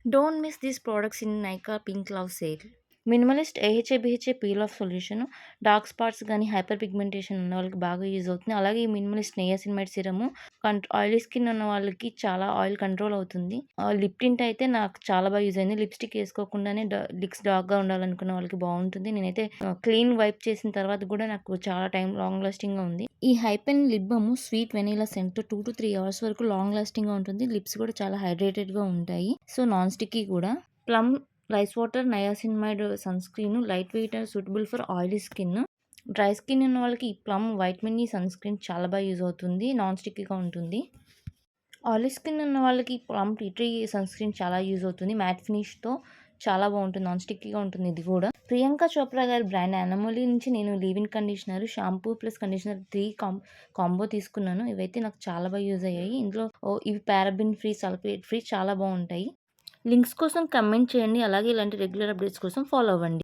Don't miss these products in Nykaa pink love sale. Minimalist AHA, BHA peel off solution dark spots గానీ, hyper pigmentation ఉన్న వాళ్ళకి బాగా use అవుతుంది. అలాగే ఈ మినిమలిస్ట్ నియాసినమైడ్ సిరము ఆయిలీ స్కిన్ ఉన్న వాళ్ళకి చాలా ఆయిల్ కంట్రోల్ అవుతుంది. లిప్ టింట్ అయితే నాకు చాలా బాగా యూజ్ అయింది. లిప్‌స్టిక్ ఏసుకోకుండానే లిప్స్ డార్క్‌గా ఉండాలనుకున్న వాళ్ళకి బావుంటుంది. నేనైతే క్లీన్ వైప్ చేసిన తర్వాత గూడా నాకు చాలా టైం లాంగ్ లాస్టింగ్‌గా ఉంది. ఈ Hyphen lip balm sweet vanilla scent 2-3 hours వరకు లాంగ్ లాస్టింగ్‌గా ఉంటుంది. లిప్స్ కూడా చాలా హైడ్రేటెడ్‌గా ఉంటాయి. సో, నాన్ స్టిక్కీ కూడా. Plum rice water niacinamide sunscreen light weight and suitable for oily skin. Dry skin ఉన్న వాళ్ళకి ఈ Plum vitamin E sunscreen చాలా బాగా యూజ్ అవుతుంది. నాన్ స్టిక్కీగా ఉంటుంది. ఆయిలీ స్కిన్ ఉన్న వాళ్ళకి Plum tea tree sunscreen చాలా యూజ్ అవుతుంది. మ్యాట్ ఫినిష్‌తో చాలా బాగుంటుంది. నాన్ స్టిక్కీగా ఉంటుంది ఇది కూడా. ప్రియాంక చోప్రా గారి బ్రాండ్ యానమోలీ నుంచి నేను leave in conditioner, shampoo plus conditioner 3 combo తీసుకున్నాను. ఇవైతే నాకు చాలా బాగా యూజ్ అయ్యాయి. ఇందులో ఇవి పారాబెన్ ఫ్రీ, సల్ఫేట్ ఫ్రీ చాలా బాగుంటాయి. లింక్స్ కోసం కమెంట్ చేయండి. అలాగే ఇలాంటి రెగ్యులర్ అప్డేట్స్ కోసం ఫాలో అవ్వండి.